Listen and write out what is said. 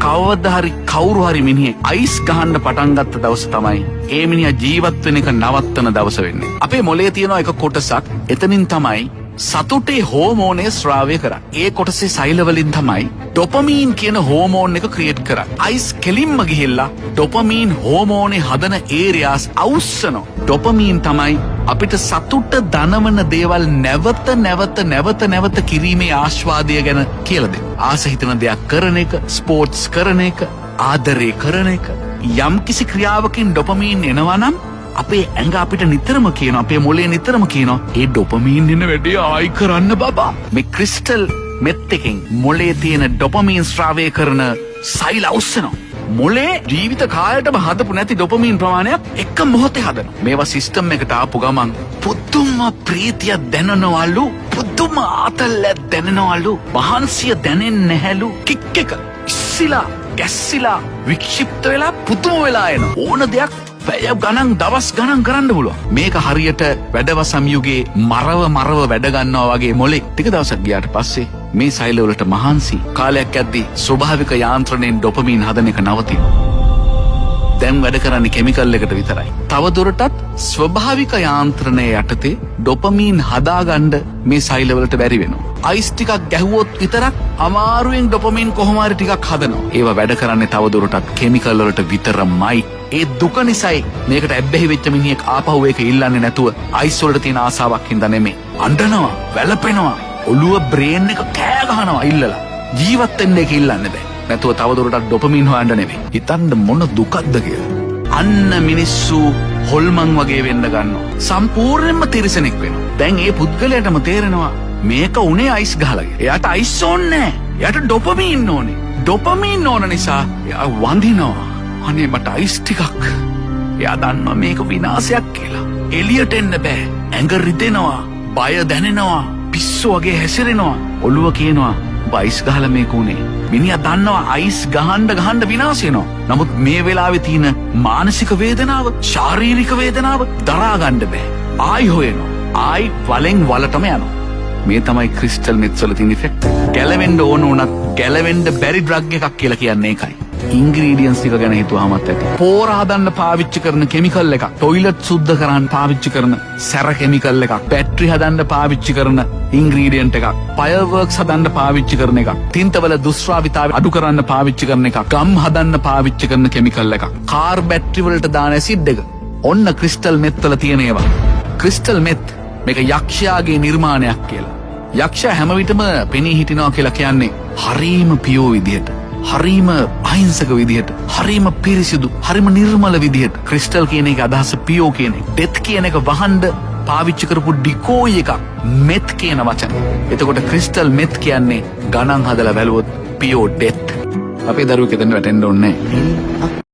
කවදා හරි කවුරු හරි මිනිහෙක් අයිස් ගහන්න පටන් ගත්ත දවස තමයි ඒ මිනිහා ජීවත් වෙන එක නවත්තන දවස වෙන්නේ. අපේ මොළයේ තියෙන එක කොටසක් එතනින් තමයි සතුටේ හෝමෝනේ ස්‍රාවය කරන්නේ. ඒ කොටසේ සෛල වලින් තමයි ඩොපමීන් කියන හෝමෝන් එක ක්‍රියේට් කරන්නේ. අයිස් කෙලින්ම ගිහිල්ලා ඩොපමීන් හෝමෝනේ හදන ඒරියාස් අවුස්සනවා. ඩොපමීන් තමයි අපිට සතුට දනවන දේවල් නැවත කිරීමේ ආස්වාදය ගැන කියලා දෙන්නේ. ආස හිතන දෙයක් කරන එක, ස්පෝර්ට්ස් කරන එක, ආදරේ කරන එක. යම්කිසි ක්‍රියාවකින් ඩොපමීන් එනවා නම් අපේ ඇඟ අපිට නිතරම කියනවා, අපේ මොළය නිතරම කියනවා, ඒ ඩොපමීන් එන වැඩේ ආයි කරන්න බබා. මේ ක්‍රිස්ටල් මෙත් එකෙන් මොළයේ තියෙන ඩොපමීන් ස්‍රාවය කරන සෛල අවුස්සනවා. මොළේ ජීවිත කාලයටම හදපු නැති ඩොපමීන් ප්‍රමාණයක් එක මොහොතේ හදනවා. මේවා සිස්ටම් එකට ආපු ගමන් පුදුම ප්‍රීතිය දැනනවලු, පුදුම ආතල්ලක් දැනනවලු, මහන්සිය දැනෙන්නේ නැහැලු. කික් එක ඉස්සිලා ගැස්සිලා වික්ෂිප්ත වෙලා පුදුම වෙලා එන ඕන දෙයක් පැය ගණන් දවස් ගණන් කරන්න පුළුවන්. මේක හරියට වැඩවසම් යුගයේ මරව වැඩ ගන්නවා වගේ මොලේ ටික දවසක් ගියාට පස්සේ මේ සෛල වලට මහන්සි කාලයක් යද්දී ස්වභාවික යාන්ත්‍රණයෙන් ඩොපමීන් හදන එක නවතිනවා. දැන් වැඩ කරන්නේ කෙමිකල් එකට විතරයි. තවදුරටත් ස්වභාවික යාන්ත්‍රණය යටතේ ඩොපමීන් හදාගන්න මේ සෛල වලට බැරි වෙනවා. අයිස් ටිකක් ගැහුවොත් විතරක් අමාරුවෙන් ඩොපමීන් කොහොම හරි ටිකක් හදනවා. ඒවා වැඩ කරන්නේ තවදුරටත් කෙමිකල් වලට විතරමයි. ඒ දුක නිසායි මේකට ඇබ්බැහි වෙච්ච මිනිහෙක් ආපහු ඒක ඉල්ලන්නේ නැතුව අයිස් වලට තියෙන ආසාවක් හින්දා නෙමෙයි. අඬනවා, වැළපෙනවා, ඔළුව බ්‍රේන් එක කෑ ගහනවා ඉල්ලලා. ජීවත් වෙන්න ඒක ඉල්ලන්නේ බෑ. නැතුව තවදුරටත් ඩොපමීන් හොයන්න නෙමෙයි. හිතන්න මොන දුකක්ද කියලා. අන්න මිනිස්සු හොල්මන් වගේ වෙන්න ගන්නවා. සම්පූර්ණයෙන්ම තිරිසනෙක් වෙනවා. දැන් ඒ පුද්ගලයාටම තේරෙනවා මේක උනේ අයිස් ගහලා. එයාට අයිස් ඕනේ නැහැ. එයාට ඩොපමීන් ඕනේ. ඩොපමීන් ඕන නිසා එයා වඳිනවා. අනේ මට අයිස් ටිකක්. එයා දන්නවා මේක විනාශයක් කියලා. එළියට එන්න බෑ. ඇඟ රිදෙනවා, බය දැනෙනවා, පිස්සු වගේ හැසිරෙනවා. ඔළුව කියනවා අයිස් ගහලා මේක උනේ. මිනිහා දන්නවා අයිස් ගහන්න විනාශ වෙනවා. නමුත් මේ වෙලාවේ තියෙන මානසික වේදනාව, ශාරීරික වේදනාව දරා ගන්න බෑ. ආයි හොයනවා. ආයි වලෙන් වලටම යනවා. මේ තමයි ක්‍රිස්ටල් මෙත්ස් වල තියෙන ඉෆෙක්ට්. ගැලවෙන්න ඕන උනත් ගැලවෙන්න බැරි ඩ්‍රග් එකක් කියලා කියන්නේ ඒකයි. ඉන්ග්‍රීඩියන්ස් ටික ගැන හිතුවාමත් ඇති. පෝර හදන්න පාවිච්චි කරන කෙමිකල් එකක්, ටොයිලට් සුද්ධ කරන්න පාවිච්චි කරන සැර කෙමිකල් එකක්, බැටරි හදන්න පාවිච්චි කරන ඉන්ග්‍රීඩියන්ට් එකක්, ෆයර්වර්ක්ස් හදන්න පාවිච්චි කරන එකක්, තින්තවල දුෂ්‍රාවිතාවය අඩු කරන්න පාවිච්චි කරන එකක්, ගම් හදන්න පාවිච්චි කරන කෙමිකල් එකක්, කාර් බැටරි වලට දාන ඇසිඩ් එක. ඔන්න ක්‍රිස්ටල් මෙත් වල තියෙන ඒවා. ක්‍රිස්ටල් මෙත් මේක යක්ෂයාගේ නිර්මාණයක් කියලා. යක්ෂයා හැම විටම පෙනී හිටිනවා කියලා කියන්නේ හරීම පියෝ විදියට, හරීම අහිංසක විදිහට, හරීම පිරිසිදු, හරීම නිර්මල විදිහට. ක්‍රිස්ටල් කියන එක අදහස පියෝ කියන එක. ඩෙත් කියන එක වහන්න පාවිච්චි කරපු ඩිකෝයි එකක්. මෙත් කියන වචන. එතකොට ක්‍රිස්ටල් මෙත් කියන්නේ ගණන් හදලා බැලුවොත් පියෝ ඩෙත්. අපේ දරුවෙක් එතන වැටෙන්න ඕනේ නැහැ.